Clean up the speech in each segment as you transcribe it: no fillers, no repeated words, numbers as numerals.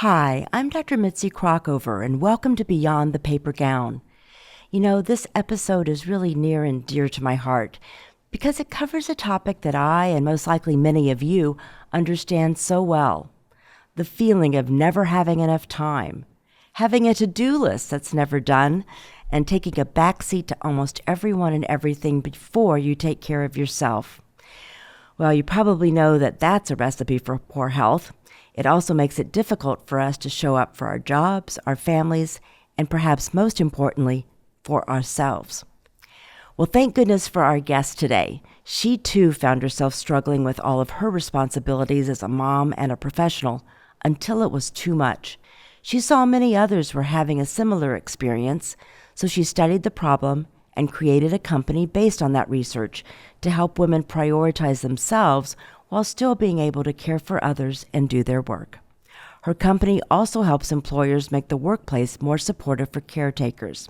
Hi, I'm Dr. Mitzi Krockover, and welcome to Beyond the Paper Gown. This episode is really near and dear to my heart because it covers a topic that I, and most likely many of you, understand so well. The feeling of never having enough time, having a to-do list that's never done, and taking a backseat to almost everyone and everything before you take care of yourself. Well, you probably know that that's a recipe for poor health. It also makes it difficult for us to show up for our jobs, our families, and perhaps most importantly, for ourselves. Well, thank goodness for our guest today. She too found herself struggling with all of her responsibilities as a mom and a professional until it was too much. She saw many others were having a similar experience, so she studied the problem and created a company based on that research to help women prioritize themselves while still being able to care for others and do their work. Her company also helps employers make the workplace more supportive for caretakers.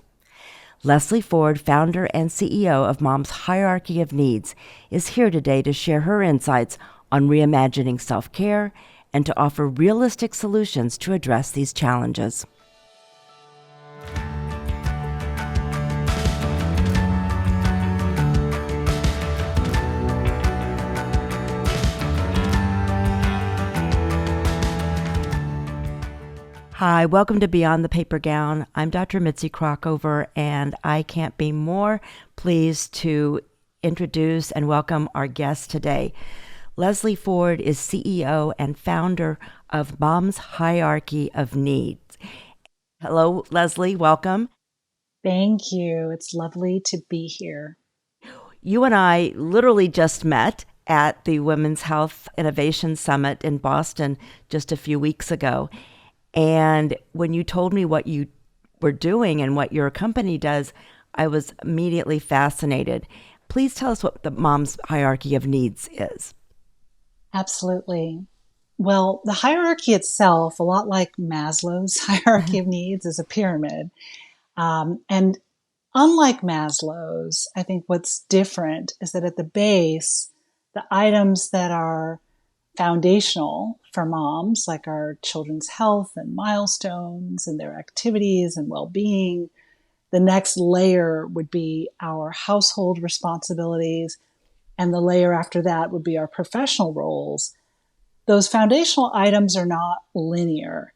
Leslie Forde, founder and CEO of Mom's Hierarchy of Needs, is here today to share her insights on reimagining self-care and to offer realistic solutions to address these challenges. Hi, welcome to Beyond the Paper Gown. I'm Dr. Mitzi Krockover, and I can't be more pleased to introduce and welcome our guest today. Leslie Forde is CEO and founder of Mom's Hierarchy of Needs. Hello, Leslie. Welcome. Thank you. It's lovely to be here. You and I literally just met at the Women's Health Innovation Summit in Boston just a few weeks ago. And when you told me what you were doing and what your company does, I was immediately fascinated. Please tell us what the Mom's Hierarchy of Needs is. Absolutely. Well, the hierarchy itself, a lot like Maslow's hierarchy of needs, is a pyramid. And unlike Maslow's, I think what's different is that at the base, the items that are foundational for moms, like our children's health and milestones and their activities and well-being. The next layer would be our household responsibilities, and the layer after that would be our professional roles. Those foundational items are not linear.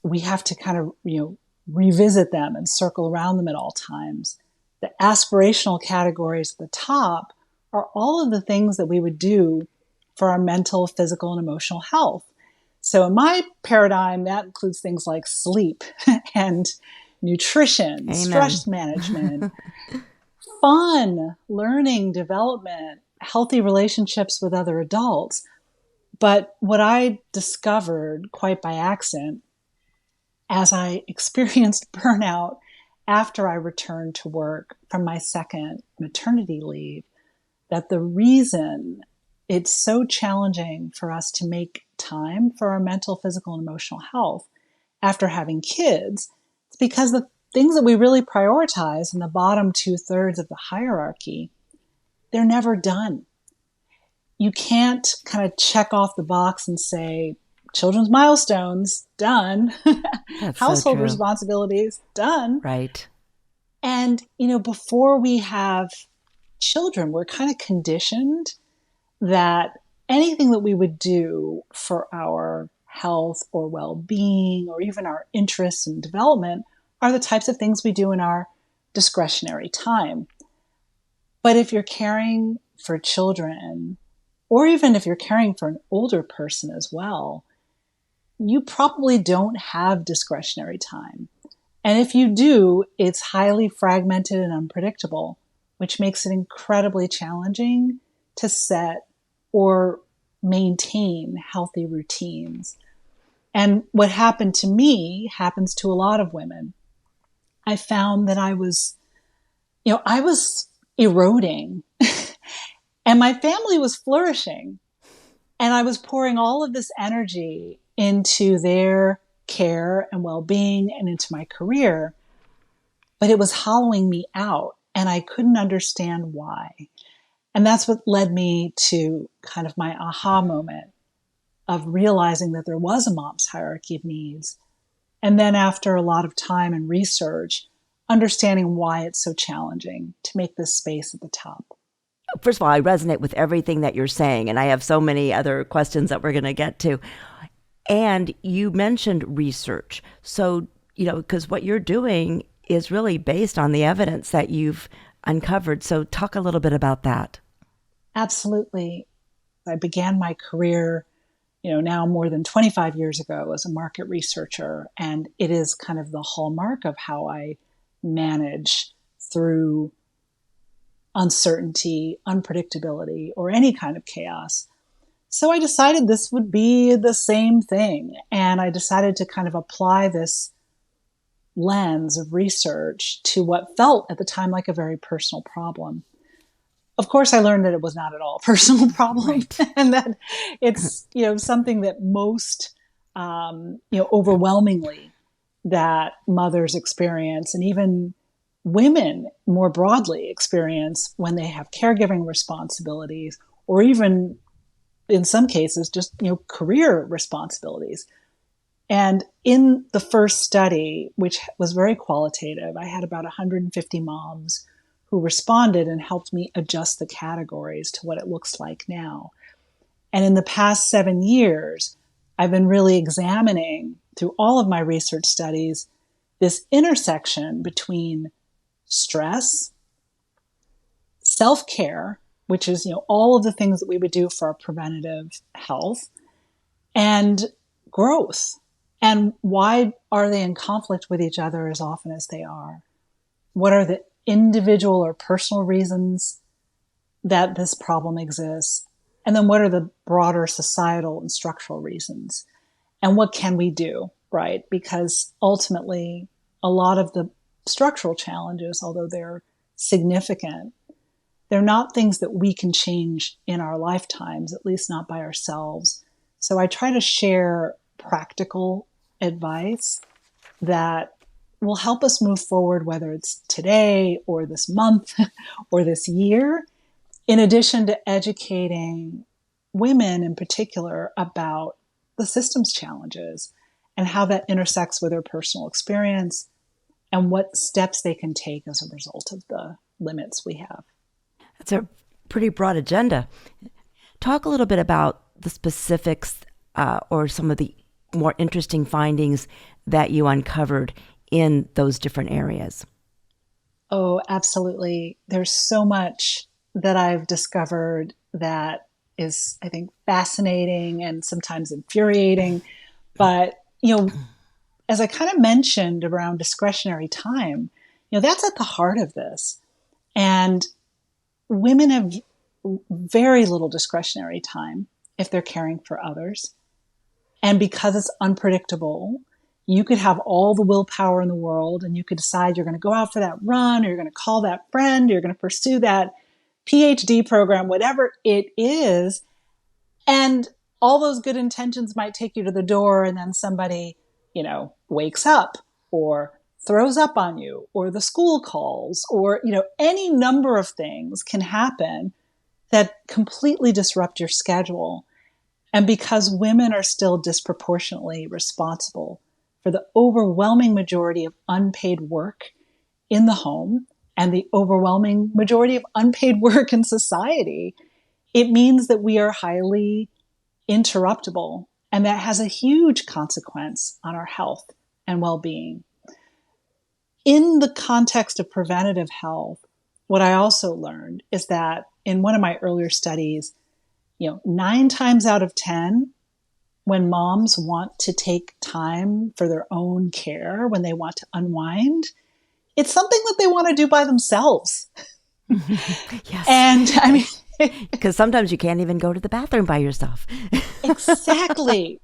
We have to kind of, revisit them and circle around them at all times. The aspirational categories at the top are all of the things that we would do for our mental, physical, and emotional health. So in my paradigm, that includes things like sleep and nutrition, Amen. Stress management, fun, learning, development, healthy relationships with other adults. But what I discovered quite by accident as I experienced burnout after I returned to work from my second maternity leave, that the reason it's so challenging for us to make time for our mental, physical, and emotional health after having kids. It's because the things that we really prioritize in the bottom 2/3 of the hierarchy, they're never done. You can't kind of check off the box and say, children's milestones, done. Household responsibilities, done. Right. And, before we have children, we're kind of conditioned that anything that we would do for our health or well-being or even our interests and development are the types of things we do in our discretionary time. But if you're caring for children, or even if you're caring for an older person as well, you probably don't have discretionary time. And if you do, it's highly fragmented and unpredictable, which makes it incredibly challenging to set or maintain healthy routines. And what happened to me happens to a lot of women. I found that I was eroding and my family was flourishing. And I was pouring all of this energy into their care and well-being and into my career, but it was hollowing me out and I couldn't understand why. And that's what led me to kind of my aha moment of realizing that there was a mom's hierarchy of needs. And then after a lot of time and research, understanding why it's so challenging to make this space at the top. First of all, I resonate with everything that you're saying, and I have so many other questions that we're going to get to. And you mentioned research. So, because what you're doing is really based on the evidence that you've uncovered. So talk a little bit about that. Absolutely. I began my career, now more than 25 years ago as a market researcher. And it is kind of the hallmark of how I manage through uncertainty, unpredictability, or any kind of chaos. So I decided this would be the same thing. And I decided to kind of apply this lens of research to what felt at the time like a very personal problem. Of course, I learned that it was not at all a personal problem, right. And that it's, something that most, overwhelmingly that mothers experience, and even women more broadly experience when they have caregiving responsibilities, or even in some cases, just, career responsibilities. And in the first study, which was very qualitative, I had about 150 moms who responded and helped me adjust the categories to what it looks like now. And in the past 7 years, I've been really examining through all of my research studies this intersection between stress, self-care, which is, all of the things that we would do for our preventative health, and growth. And why are they in conflict with each other as often as they are? What are the individual or personal reasons that this problem exists? And then what are the broader societal and structural reasons? And what can we do, right? Because ultimately, a lot of the structural challenges, although they're significant, they're not things that we can change in our lifetimes, at least not by ourselves. So I try to share practical advice that will help us move forward, whether it's today or this month or this year, in addition to educating women in particular about the systems challenges and how that intersects with their personal experience and what steps they can take as a result of the limits we have. That's a pretty broad agenda. Talk a little bit about the specifics or some of the more interesting findings that you uncovered in those different areas. Oh, absolutely. There's so much that I've discovered that is, I think, fascinating and sometimes infuriating. But, as I kind of mentioned around discretionary time, that's at the heart of this. And women have very little discretionary time if they're caring for others. And because it's unpredictable, you could have all the willpower in the world and you could decide you're going to go out for that run, or you're going to call that friend, or you're going to pursue that PhD program, whatever it is. And all those good intentions might take you to the door, and then somebody, wakes up or throws up on you, or the school calls, or, any number of things can happen that completely disrupt your schedule. And because women are still disproportionately responsible for the overwhelming majority of unpaid work in the home and the overwhelming majority of unpaid work in society, it means that we are highly interruptible. And that has a huge consequence on our health and well-being. In the context of preventative health, what I also learned is that in one of my earlier studies, 9 times out of 10, when moms want to take time for their own care, when they want to unwind, it's something that they want to do by themselves. Yes. And I mean, because sometimes you can't even go to the bathroom by yourself. Exactly.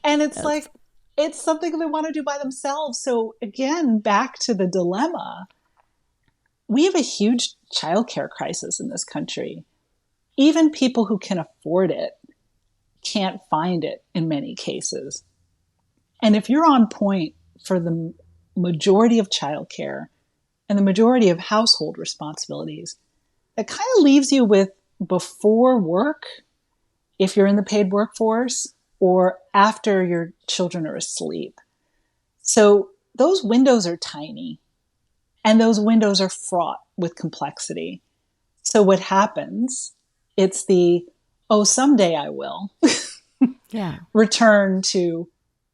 And it's like, it's something they want to do by themselves. So again, back to the dilemma, we have a huge childcare crisis in this country. Even people who can afford it can't find it in many cases. And if you're on point for the majority of childcare and the majority of household responsibilities, that kind of leaves you with, before work if you're in the paid workforce, or after your children are asleep. So those windows are tiny, and those windows are fraught with complexity. So what happens? It's the, oh, someday I will Yeah. return to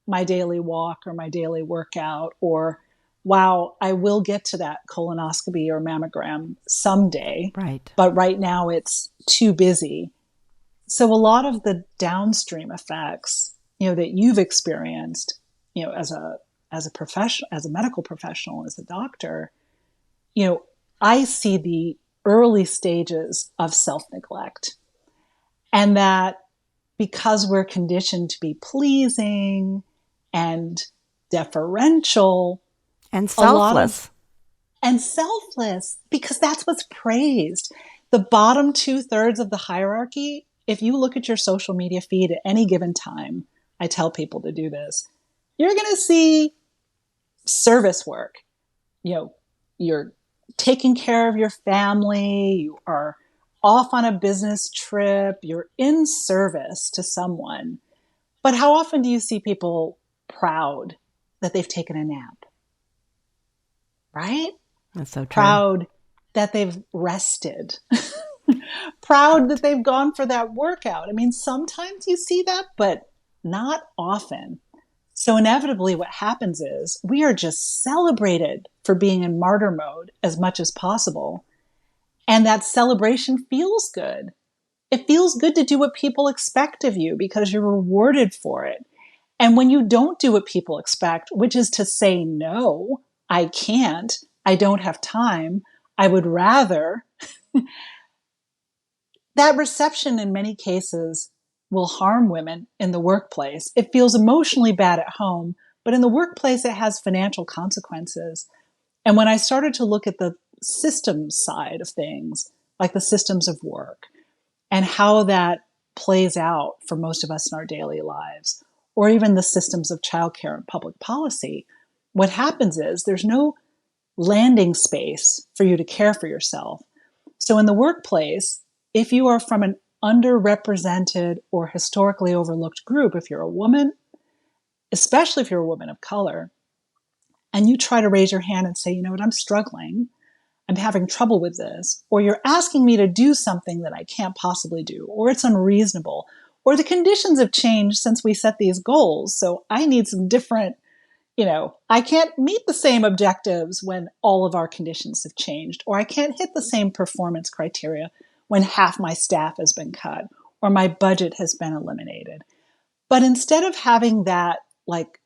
my daily walk or my daily workout, or wow, I will get to that colonoscopy or mammogram someday, Right. but right now it's too busy. So a lot of the downstream effects, that you've experienced, as a professional, as a medical professional, as a doctor, I see the early stages of self-neglect. And that because we're conditioned to be pleasing and deferential, And a lot of, selfless. and selfless, because that's what's praised. The bottom 2/3 of the hierarchy, if you look at your social media feed at any given time, I tell people to do this, you're going to see service work. You're taking care of your family, you are off on a business trip, you're in service to someone. But how often do you see people proud that they've taken a nap? Right? That's so true. Proud that they've rested. Proud that they've gone for that workout. I mean, sometimes you see that, but not often. So inevitably what happens is we are just celebrated for being in martyr mode as much as possible. And that celebration feels good. It feels good to do what people expect of you because you're rewarded for it. And when you don't do what people expect, which is to say, no, I can't, I don't have time, I would rather, that reception in many cases will harm women in the workplace. It feels emotionally bad at home, but in the workplace, it has financial consequences. And when I started to look at the systems side of things, like the systems of work and how that plays out for most of us in our daily lives, or even the systems of childcare and public policy, what happens is there's no landing space for you to care for yourself. So in the workplace, if you are from an underrepresented or historically overlooked group, if you're a woman, especially if you're a woman of color, and you try to raise your hand and say, you know what, I'm struggling, I'm having trouble with this, or you're asking me to do something that I can't possibly do, or it's unreasonable, or the conditions have changed since we set these goals. So I need some different, I can't meet the same objectives when all of our conditions have changed, or I can't hit the same performance criteria when half my staff has been cut, or my budget has been eliminated. But instead of having that like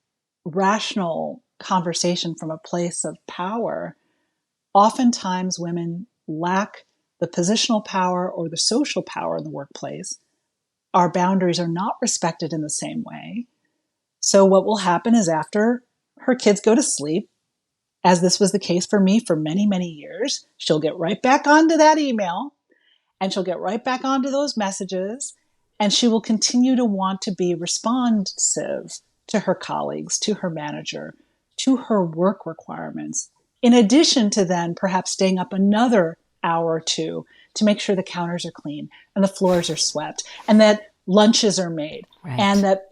rational conversation from a place of power, oftentimes women lack the positional power or the social power in the workplace. Our boundaries are not respected in the same way. So what will happen is after her kids go to sleep, as this was the case for me for many, many years, she'll get right back onto that email and she'll get right back onto those messages, and she will continue to want to be responsive to her colleagues, to her manager, to her work requirements, in addition to then perhaps staying up another hour or two to make sure the counters are clean and the floors are swept and that lunches are made, Right. and that,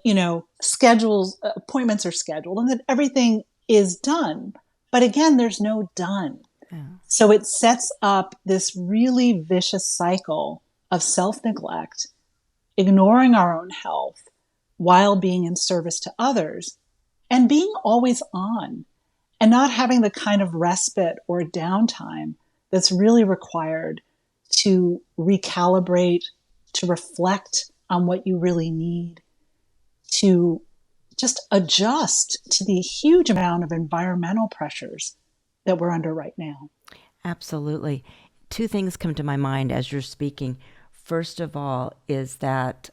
appointments are scheduled and that everything is done. But again, there's no done. Yeah. So it sets up this really vicious cycle of self-neglect, ignoring our own health while being in service to others, and being always on and not having the kind of respite or downtime that's really required to recalibrate, to reflect on what you really need, to just adjust to the huge amount of environmental pressures that we're under right now. Absolutely. Two things come to my mind as you're speaking. First of all, is that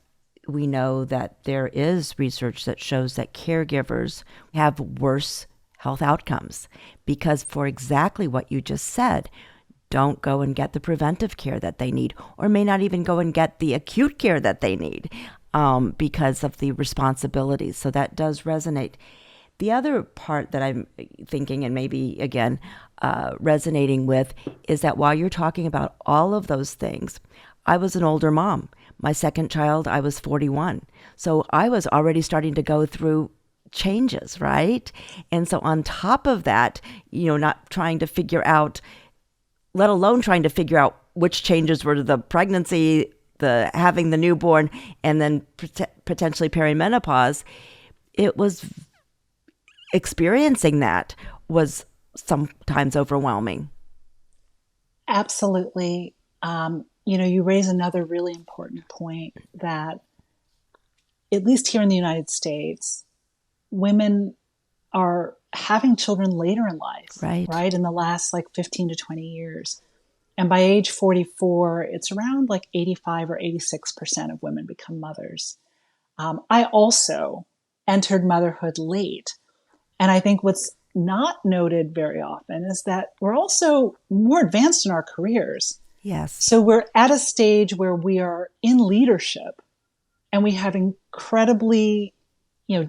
we know that there is research that shows that caregivers have worse health outcomes because, for exactly what you just said, don't go and get the preventive care that they need, or may not even go and get the acute care that they need because of the responsibilities. So that does resonate. The other part that I'm thinking, and maybe again resonating with, is that while you're talking about all of those things, I was an older mom. My second child, I was 41. So I was already starting to go through changes, right? And so on top of that, not trying to figure out, let alone trying to figure out which changes were the pregnancy, the having the newborn, and then potentially perimenopause, it was experiencing that was sometimes overwhelming. Absolutely. You raise another really important point that, at least here in the United States, women are having children later in life, Right. right? In the last like 15 to 20 years. And by age 44, it's around like 85 or 86% of women become mothers. I also entered motherhood late. And I think what's not noted very often is that we're also more advanced in our careers. Yes. So we're at a stage where we are in leadership and we have incredibly,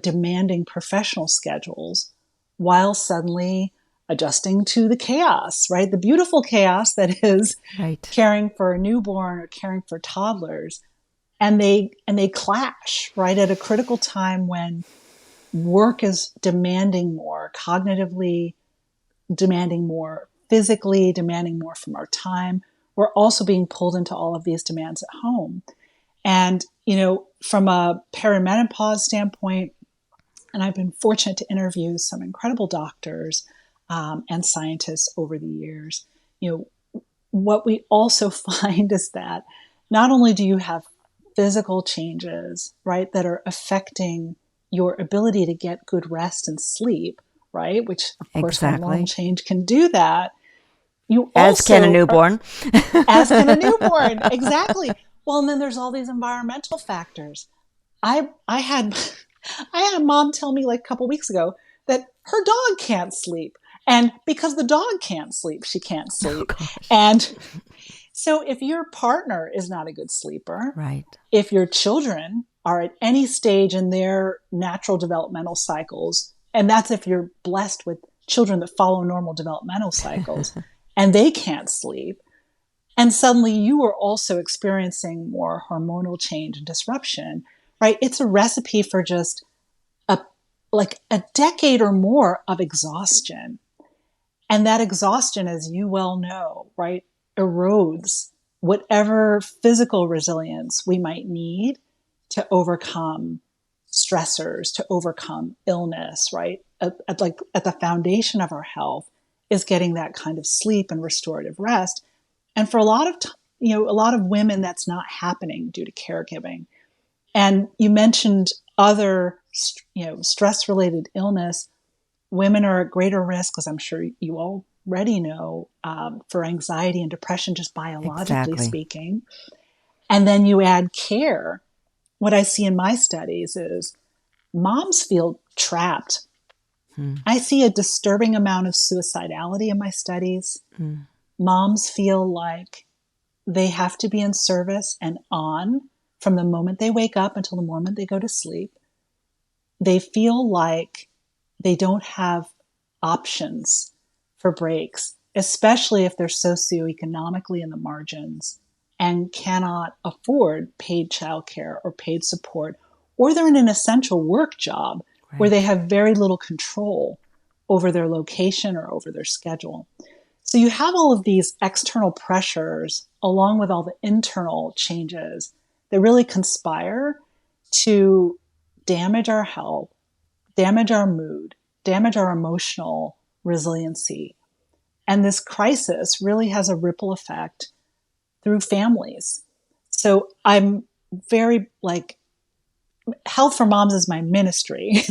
demanding professional schedules while suddenly adjusting to the chaos, right? The beautiful chaos that is Right. caring for a newborn or caring for toddlers. And they clash, right? At a critical time when work is demanding more, cognitively demanding more, physically demanding more from our time. We're also being pulled into all of these demands at home. And, from a perimenopause standpoint, and I've been fortunate to interview some incredible doctors and scientists over the years, what we also find is that not only do you have physical changes, right, that are affecting your ability to get good rest and sleep, right, which of course hormonal Exactly. change can do that. You As can a also newborn. as can a newborn, exactly. Well, and then there's all these environmental factors. I had I had a mom tell me like a couple weeks ago that her dog can't sleep. And because the dog can't sleep, she can't Oh, sleep. gosh. And so if your partner is not a good sleeper, Right. if your children are at any stage in their natural developmental cycles, and that's if you're blessed with children that follow normal developmental cycles, and they can't sleep, and suddenly you are also experiencing more hormonal change and disruption, right? It's a recipe for just a decade or more of exhaustion. And that exhaustion, as you well know, right, erodes whatever physical resilience we might need to overcome stressors, to overcome illness, right? At the foundation of our health is getting that kind of sleep and restorative rest. And for a lot of a lot of women, that's not happening due to caregiving. And you mentioned other, stress-related illness. Women are at greater risk, as I'm sure you already know, for anxiety and depression, just biologically Exactly. speaking. And then you add care. What I see in my studies is moms feel trapped. I see a disturbing amount of suicidality in my studies. Moms feel like they have to be in service and on from the moment they wake up until the moment they go to sleep. They feel like they don't have options for breaks, especially if they're socioeconomically in the margins and cannot afford paid childcare or paid support, or they're in an essential work job where they Right. have very little control over their location or over their schedule. So you have all of these external pressures along with all the internal changes that really conspire to damage our health, damage our mood, damage our emotional resiliency. And this crisis really has a ripple effect through families. So I'm very Health for Moms is my ministry.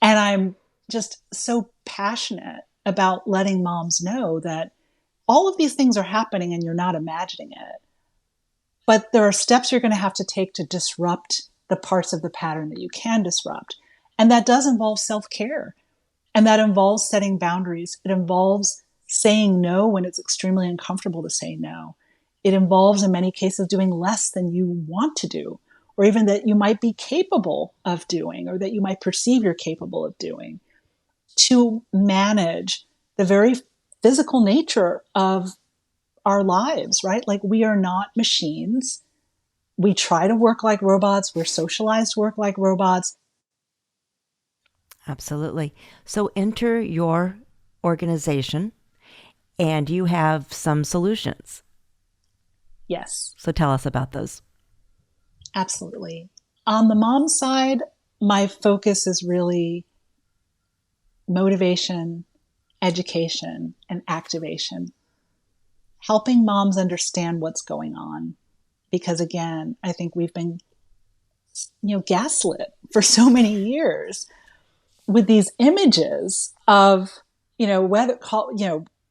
And I'm just so passionate about letting moms know that all of these things are happening and you're not imagining it. But there are steps you're going to have to take to disrupt the parts of the pattern that you can disrupt. And that does involve self-care. And that involves setting boundaries. It involves saying no when it's extremely uncomfortable to say no. It involves, in many cases, doing less than you want to do, or even that you might be capable of doing, or that you might perceive you're capable of doing, to manage the very physical nature of our lives, right? Like we are not machines. We try to work like robots. We're socialized to work like robots. Absolutely. So enter your organization and you have some solutions. Yes, So tell us about those. absolutely. On the mom side, my focus is really motivation, education, and activation, helping moms understand what's going on. Because again, I think we've been, gaslit for so many years with these images of,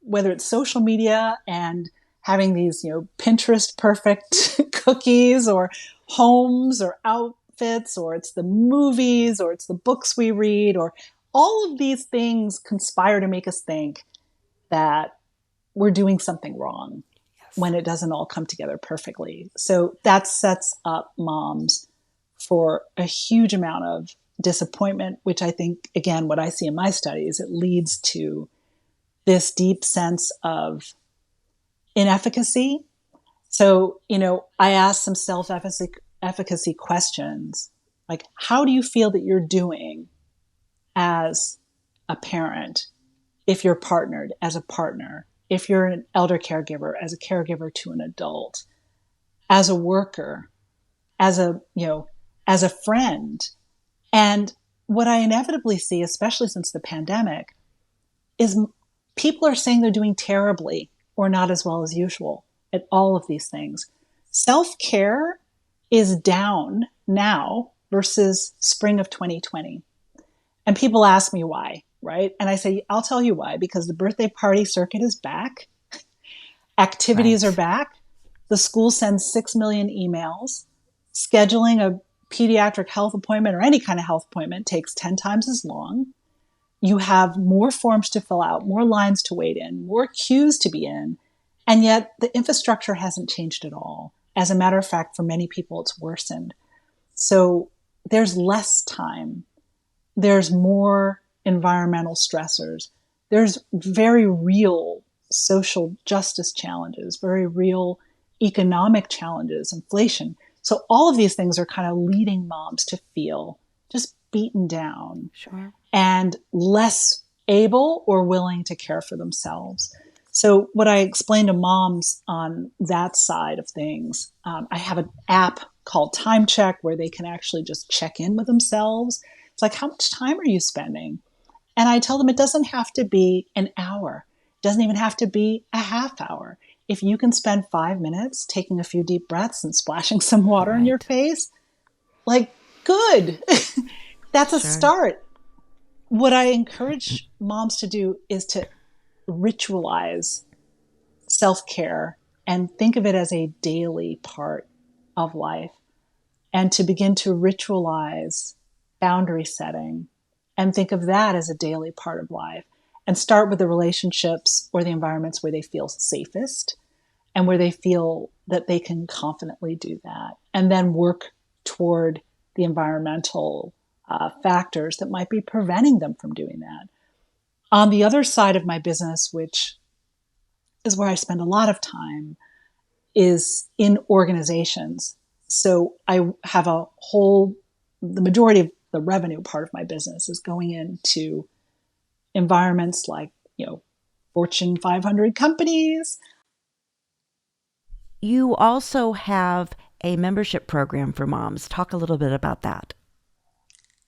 whether it's social media and having these, Pinterest perfect cookies or homes or outfits, or it's the movies, or it's the books we read, or all of these things conspire to make us think that we're doing something wrong Yes. when it doesn't all come together perfectly. So that sets up moms for a huge amount of disappointment, which I think, again, what I see in my studies, it leads to this deep sense of inefficacy. So, I ask some self-efficacy questions, like, how do you feel that you're doing as a parent, if you're partnered, as a partner, if you're an elder caregiver, as a caregiver to an adult, as a worker, as as a friend. And what I inevitably see, especially since the pandemic, is people are saying they're doing terribly or not as well as usual at all of these things. Self-care is down now versus spring of 2020. And people ask me why, right? And I say, I'll tell you why, because the birthday party circuit is back. Activities are Right. back. The school sends 6 million emails. Scheduling a pediatric health appointment or any kind of health appointment takes 10 times as long. You have more forms to fill out, more lines to wait in, more queues to be in. And yet the infrastructure hasn't changed at all. As a matter of fact, for many people, it's worsened. So there's less time. There's more environmental stressors. There's very real social justice challenges, very real economic challenges, inflation. So all of these things are kind of leading moms to feel just beaten down Sure. and less able or willing to care for themselves. So what I explain to moms on that side of things, I have an app called Time Check where they can actually just check in with themselves. It's like, how much time are you spending? And I tell them it doesn't have to be an hour. It doesn't even have to be a half hour. If you can spend 5 minutes taking a few deep breaths and splashing some water in your Right. face, like, good. That's a Sure. start. What I encourage moms to do is to ritualize self-care and think of it as a daily part of life, and to begin to ritualize boundary setting and think of that as a daily part of life, and start with the relationships or the environments where they feel safest and where they feel that they can confidently do that, and then work toward the environmental factors that might be preventing them from doing that. On the other side of my business, which is where I spend a lot of time, is in organizations. So I have the majority of the revenue part of my business is going into environments like, Fortune 500 companies. You also have a membership program for moms. Talk a little bit about that.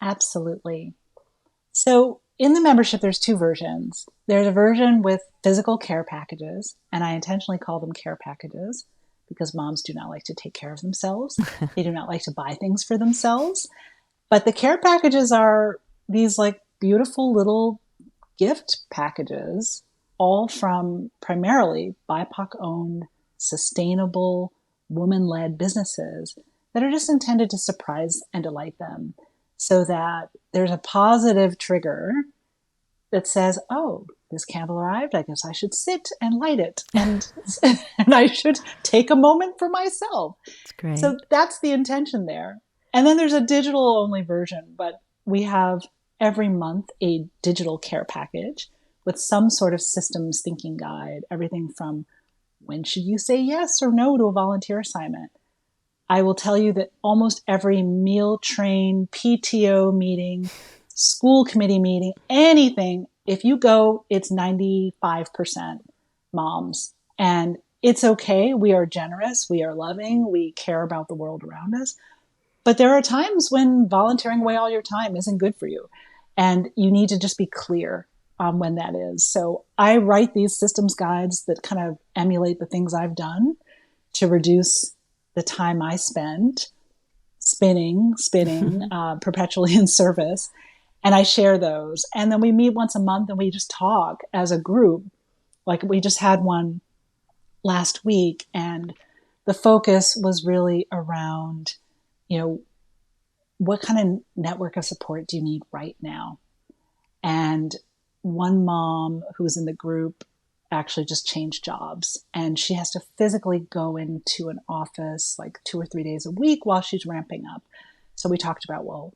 Absolutely. So in the membership, there's two versions. There's a version with physical care packages, and I intentionally call them care packages because moms do not like to take care of themselves. They do not like to buy things for themselves. But the care packages are these like beautiful little gift packages, all from primarily BIPOC owned, sustainable, woman led businesses that are just intended to surprise and delight them, so that there's a positive trigger that says, oh, this candle arrived. I guess I should sit and light it. And I should take a moment for myself. It's great. So that's the intention there. And then there's a digital only version, but we have every month a digital care package with some sort of systems thinking guide, everything from when should you say yes or no to a volunteer assignment? I will tell you that almost every meal train, PTO meeting, school committee meeting, anything, if you go, it's 95% moms. And it's okay. We are generous. We are loving. We care about the world around us. But there are times when volunteering away all your time isn't good for you. And you need to just be clear on when that is. So I write these systems guides that kind of emulate the things I've done to reduce the time I spend spinning, perpetually in service. And I share those. And then we meet once a month and we just talk as a group. Like we just had one last week, and the focus was really around, what kind of network of support do you need right now? And one mom who was in the group actually just changed jobs, and she has to physically go into an office like 2 or 3 days a week while she's ramping up. So we talked about, well,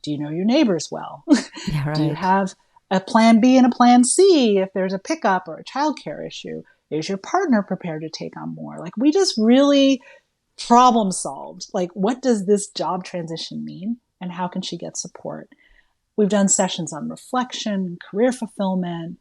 do you know your neighbors well? Yeah, right. Do you have a plan B and a plan C if there's a pickup or a childcare issue? Is your partner prepared to take on more? Like we just really problem solved. Like, what does this job transition mean? And how can she get support? We've done sessions on reflection, career fulfillment,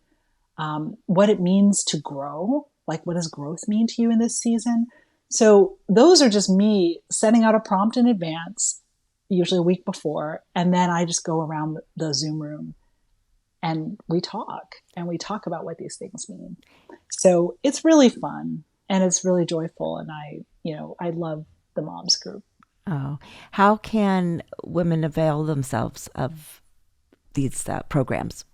what it means to grow. Like, what does growth mean to you in this season? So those are just me setting out a prompt in advance, usually a week before. And then I just go around the Zoom room and we talk about what these things mean. So it's really fun and it's really joyful. And I love the moms group. Oh, how can women avail themselves of these programs?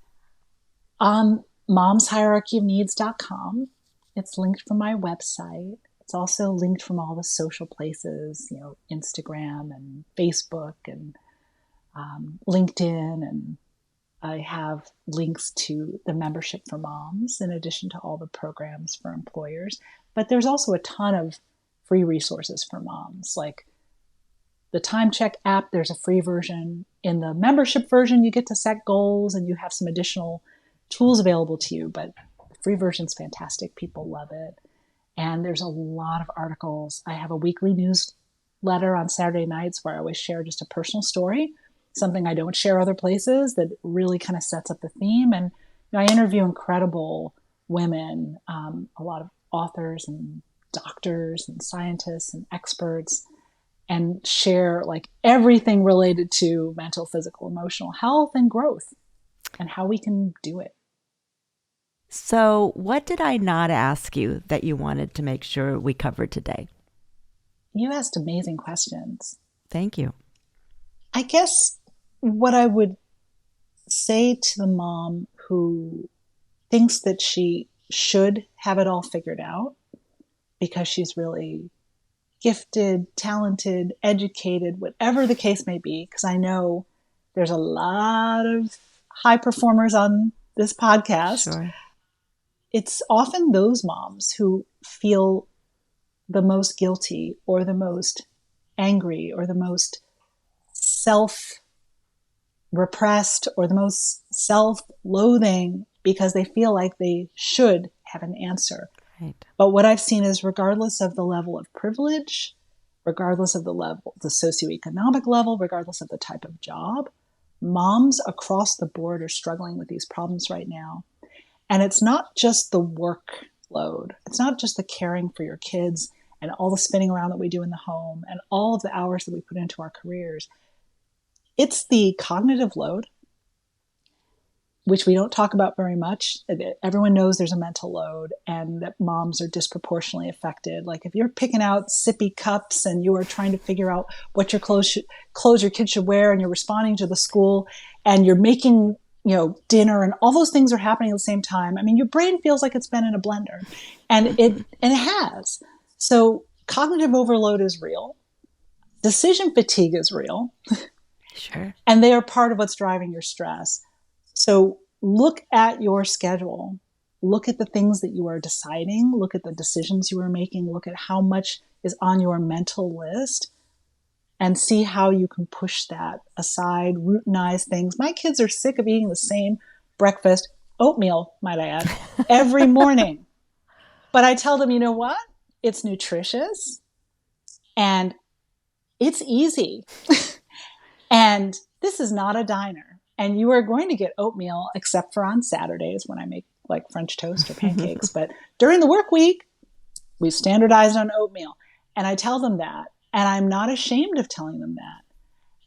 Momshierarchyofneeds.com. It's linked from my website. It's also linked from all the social places, Instagram and Facebook and LinkedIn. And I have links to the membership for moms in addition to all the programs for employers. But there's also a ton of free resources for moms, like the Time Check app. There's a free version. In the membership version, you get to set goals and you have some additional tools available to you, but the free version's fantastic. People love it. And there's a lot of articles. I have a weekly newsletter on Saturday nights where I always share just a personal story, something I don't share other places, that really kind of sets up the theme. And I interview incredible women, a lot of authors and doctors and scientists and experts, and share like everything related to mental, physical, emotional health and growth and how we can do it. So what did I not ask you that you wanted to make sure we covered today? You asked amazing questions. Thank you. I guess what I would say to the mom who thinks that she should have it all figured out because she's really gifted, talented, educated, whatever the case may be, because I know there's a lot of high performers on this podcast. Sure. It's often those moms who feel the most guilty or the most angry or the most self-repressed or the most self-loathing because they feel like they should have an answer. Right. But what I've seen is regardless of the level of privilege, regardless of the socioeconomic level, regardless of the type of job, moms across the board are struggling with these problems right now. And it's not just the workload. It's not just the caring for your kids and all the spinning around that we do in the home and all of the hours that we put into our careers. It's the cognitive load, which we don't talk about very much. Everyone knows there's a mental load and that moms are disproportionately affected. Like if you're picking out sippy cups and you are trying to figure out what your clothes your kids should wear, and you're responding to the school and you're making, dinner, and all those things are happening at the same time. I mean, your brain feels like it's been in a blender, and it has. So cognitive overload is real. Decision fatigue is real. Sure. And they are part of what's driving your stress. So look at your schedule, look at the things that you are deciding, look at the decisions you are making, look at how much is on your mental list, and see how you can push that aside, routinize things. My kids are sick of eating the same breakfast, oatmeal, might I add, every morning. But I tell them, you know what? It's nutritious and It's easy. And this is not a diner. And you are going to get oatmeal, except for on Saturdays when I make like French toast or pancakes. But during the work week, we've standardized on oatmeal. And I tell them that. And I'm not ashamed of telling them that.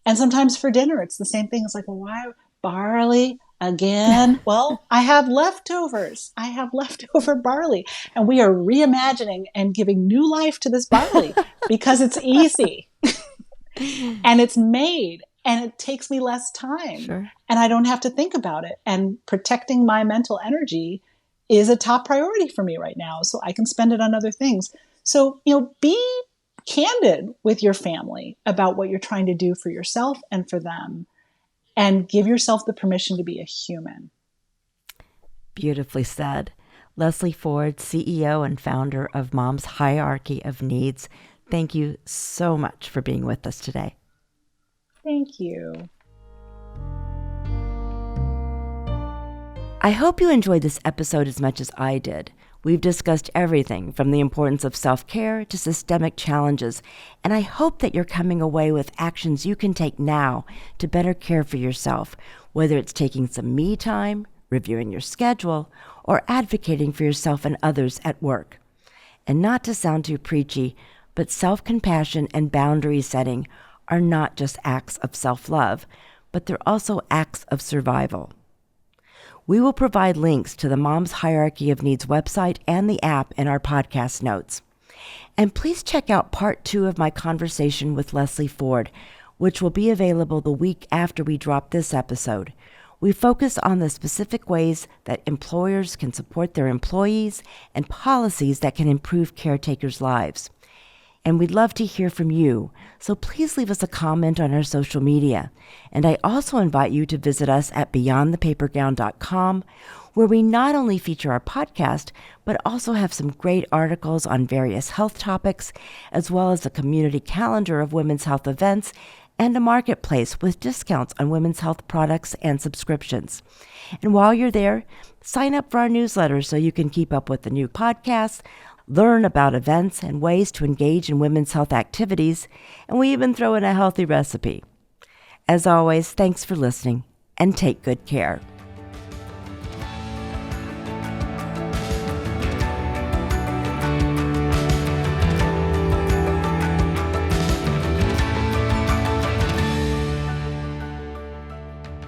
And sometimes for dinner, it's the same thing. It's like, well, why barley again? Well, I have leftovers. I have leftover barley. And we are reimagining and giving new life to this barley because it's easy and it's made and it takes me less time. Sure. And I don't have to think about it. And protecting my mental energy is a top priority for me right now. So I can spend it on other things. So, be candid with your family about what you're trying to do for yourself and for them, and give yourself the permission to be a human. Beautifully said. Leslie Forde, CEO and founder of Mom's Hierarchy of Needs. Thank you so much for being with us today. Thank you. I hope you enjoyed this episode as much as I did. We've discussed everything from the importance of self-care to systemic challenges, and I hope that you're coming away with actions you can take now to better care for yourself, whether it's taking some me time, reviewing your schedule, or advocating for yourself and others at work. And not to sound too preachy, but self-compassion and boundary setting are not just acts of self-love, but they're also acts of survival. We will provide links to the Mom's Hierarchy of Needs website and the app in our podcast notes. And please check out part 2 of my conversation with Leslie Forde, which will be available the week after we drop this episode. We focus on the specific ways that employers can support their employees and policies that can improve caretakers' lives. And we'd love to hear from you, so please leave us a comment on our social media. And I also invite you to visit us at beyondthepapergown.com, where we not only feature our podcast, but also have some great articles on various health topics, as well as a community calendar of women's health events and a marketplace with discounts on women's health products and subscriptions. And while you're there, sign up for our newsletter so you can keep up with the new podcasts, learn about events and ways to engage in women's health activities, and we even throw in a healthy recipe. As always, thanks for listening, and take good care.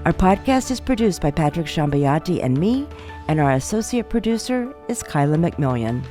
Our podcast is produced by Patrick Shambayati and me, and our associate producer is Kyla McMillian.